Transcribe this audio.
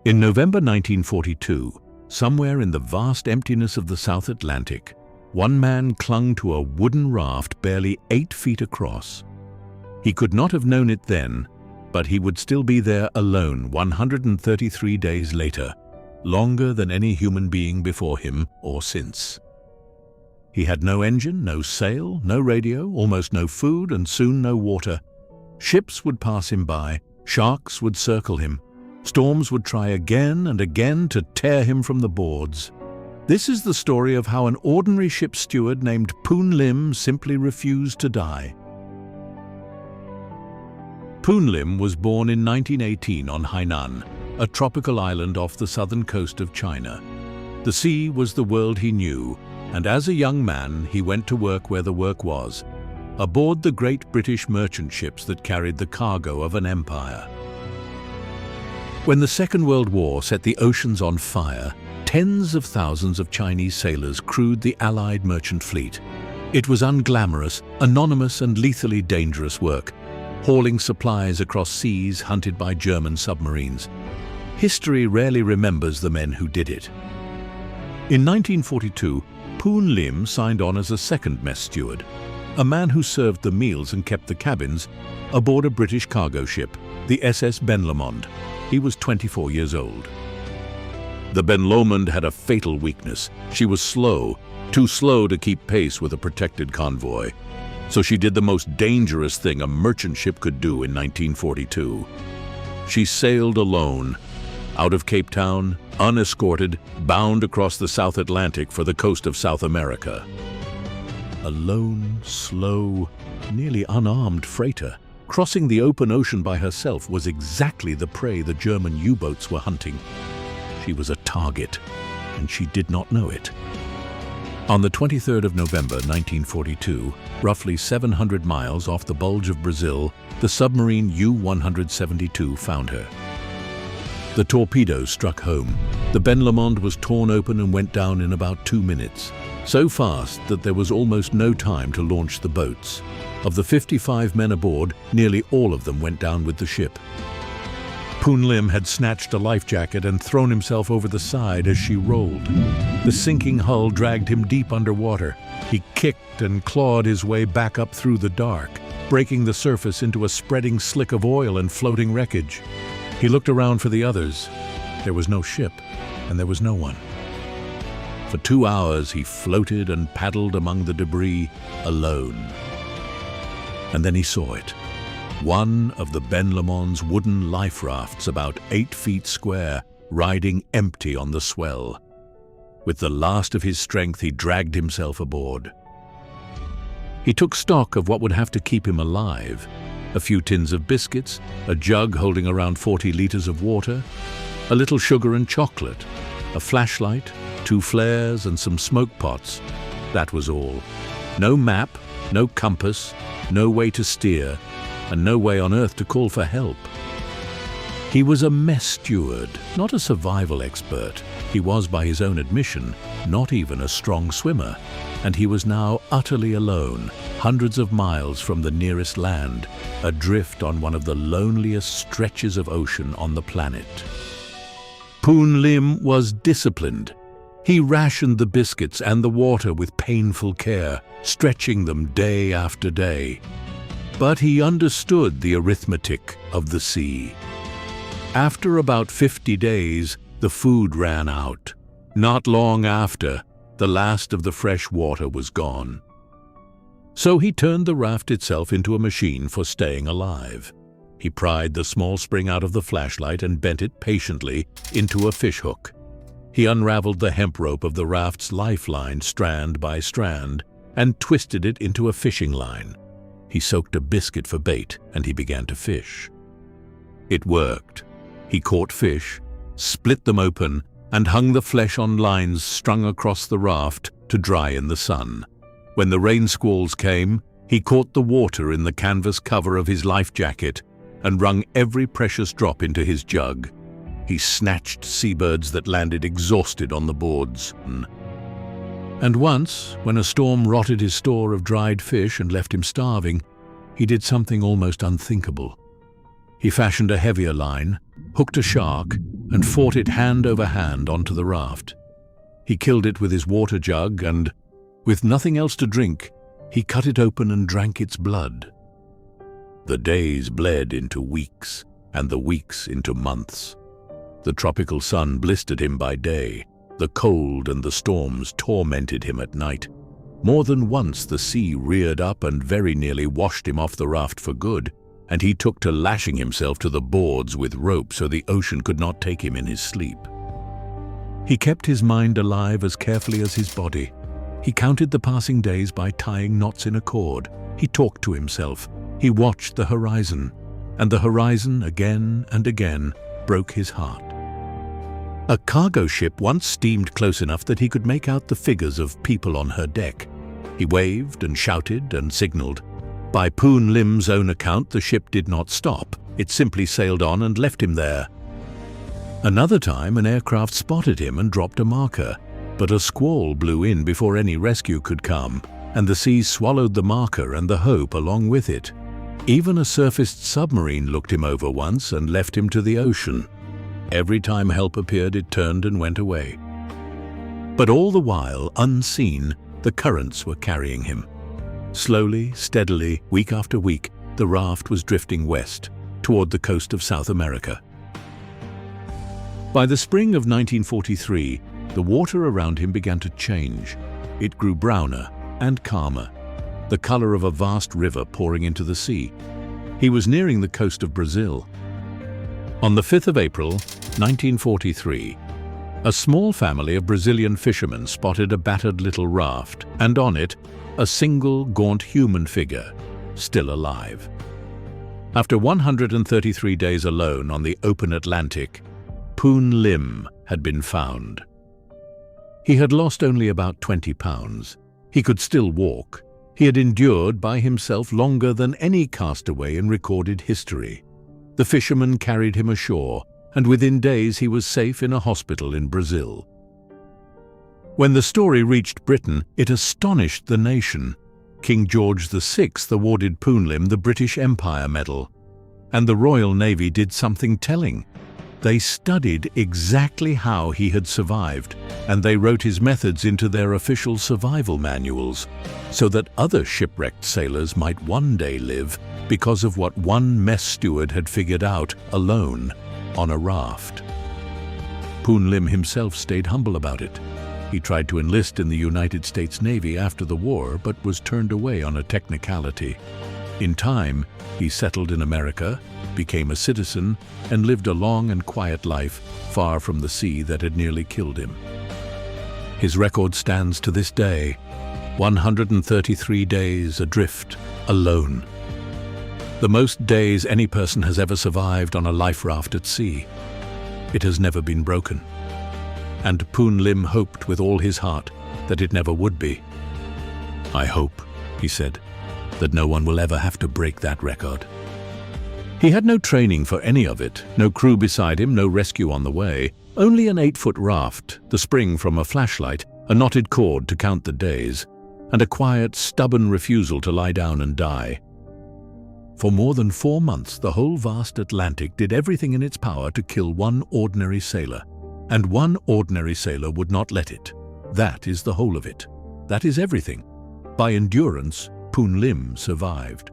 In November 1942, somewhere in the vast emptiness of the South Atlantic, one man clung to a wooden raft barely 8 feet across. He could not have known it then, but he would still be there alone 133 days later, longer than any human being before him or since. He had no engine, no sail, no radio, almost no food, and soon no water. Ships would pass him by, sharks would circle him, storms would try again and again to tear him from the boards. This is the story of how an ordinary ship steward named Poon Lim simply refused to die. Poon Lim was born in 1918 on Hainan, a tropical island off the southern coast of China. The sea was the world he knew, and as a young man he went to work where the work was, aboard the great British merchant ships that carried the cargo of an empire. When the Second World War set the oceans on fire, tens of thousands of Chinese sailors crewed the Allied merchant fleet. It was unglamorous, anonymous and lethally dangerous work, hauling supplies across seas hunted by German submarines. History rarely remembers the men who did it. In 1942, Poon Lim signed on as a second mess steward, a man who served the meals and kept the cabins, aboard a British cargo ship, the SS Ben Lomond. He was 24 years old. The Ben Lomond had a fatal weakness. She was slow, too slow to keep pace with a protected convoy. So she did the most dangerous thing a merchant ship could do in 1942. She sailed alone, out of Cape Town, unescorted, bound across the South Atlantic for the coast of South America. A lone, slow, nearly unarmed freighter crossing the open ocean by herself was exactly the prey the German U-boats were hunting. She was a target, and she did not know it. On the 23rd of November 1942, roughly 700 miles off the bulge of Brazil, the submarine U-172 found her. The torpedoes struck home. The Ben Lomond was torn open and went down in about 2 minutes, so fast that there was almost no time to launch the boats. Of the 55 men aboard, nearly all of them went down with the ship. Poon Lim had snatched a life jacket and thrown himself over the side as she rolled. The sinking hull dragged him deep underwater. He kicked and clawed his way back up through the dark, breaking the surface into a spreading slick of oil and floating wreckage. He looked around for the others. There was no ship, and there was no one. For 2 hours he floated and paddled among the debris, alone. And then he saw it. One of the Ben Lomond's wooden life rafts, about 8 feet square, riding empty on the swell. With the last of his strength, he dragged himself aboard. He took stock of what would have to keep him alive. A few tins of biscuits, a jug holding around 40 liters of water, a little sugar and chocolate, a flashlight, 2 flares and some smoke pots. That was all. No map, no compass, no way to steer, and no way on earth to call for help. He was a mess steward, not a survival expert. He was, by his own admission, not even a strong swimmer, and he was now utterly alone, hundreds of miles from the nearest land, adrift on one of the loneliest stretches of ocean on the planet. Poon Lim was disciplined. He rationed the biscuits and the water with painful care, stretching them day after day. But he understood the arithmetic of the sea. After about 50 days, the food ran out. Not long after, the last of the fresh water was gone. So he turned the raft itself into a machine for staying alive. He pried the small spring out of the flashlight and bent it patiently into a fishhook. He unraveled the hemp rope of the raft's lifeline strand by strand and twisted it into a fishing line. He soaked a biscuit for bait and he began to fish. It worked. He caught fish, split them open, and hung the flesh on lines strung across the raft to dry in the sun. When the rain squalls came, he caught the water in the canvas cover of his life jacket and wrung every precious drop into his jug. He snatched seabirds that landed exhausted on the boards. And once, when a storm rotted his store of dried fish and left him starving, he did something almost unthinkable. He fashioned a heavier line, hooked a shark, and fought it hand over hand onto the raft. He killed it with his water jug and, with nothing else to drink, he cut it open and drank its blood. The days bled into weeks, and the weeks into months. The tropical sun blistered him by day. The cold and the storms tormented him at night. More than once the sea reared up and very nearly washed him off the raft for good, and he took to lashing himself to the boards with rope so the ocean could not take him in his sleep. He kept his mind alive as carefully as his body. He counted the passing days by tying knots in a cord. He talked to himself. He watched the horizon, and the horizon again and again broke his heart. A cargo ship once steamed close enough that he could make out the figures of people on her deck. He waved and shouted and signaled. By Poon Lim's own account, the ship did not stop. It simply sailed on and left him there. Another time, an aircraft spotted him and dropped a marker, but a squall blew in before any rescue could come, and the sea swallowed the marker and the hope along with it. Even a surfaced submarine looked him over once and left him to the ocean. Every time help appeared, it turned and went away. But all the while, unseen, the currents were carrying him. Slowly, steadily, week after week, the raft was drifting west, toward the coast of South America. By the spring of 1943, the water around him began to change. It grew browner and calmer, the color of a vast river pouring into the sea. He was nearing the coast of Brazil. On the 5th of April, 1943, a small family of Brazilian fishermen spotted a battered little raft, and on it, a single gaunt human figure, still alive. After 133 days alone on the open Atlantic, Poon Lim had been found. He had lost only about 20 pounds. He could still walk. He had endured by himself longer than any castaway in recorded history. The fishermen carried him ashore, and within days he was safe in a hospital in Brazil. When the story reached Britain, it astonished the nation. King George VI awarded Poon Lim the British Empire Medal, and the Royal Navy did something telling. They studied exactly how he had survived, and they wrote his methods into their official survival manuals, so that other shipwrecked sailors might one day live because of what one mess steward had figured out alone on a raft. Poon Lim himself stayed humble about it. He tried to enlist in the United States Navy after the war, but was turned away on a technicality. In time, he settled in America, became a citizen, and lived a long and quiet life far from the sea that had nearly killed him. His record stands to this day, 133 days adrift, alone. The most days any person has ever survived on a life raft at sea. It has never been broken. And Poon Lim hoped with all his heart that it never would be. "I hope," he said, "that no one will ever have to break that record." He had no training for any of it, no crew beside him, no rescue on the way, only an 8-foot raft, the spring from a flashlight, a knotted cord to count the days, and a quiet, stubborn refusal to lie down and die. For more than 4 months, the whole vast Atlantic did everything in its power to kill one ordinary sailor, and one ordinary sailor would not let it. That is the whole of it. That is everything. By endurance, Poon Lim survived.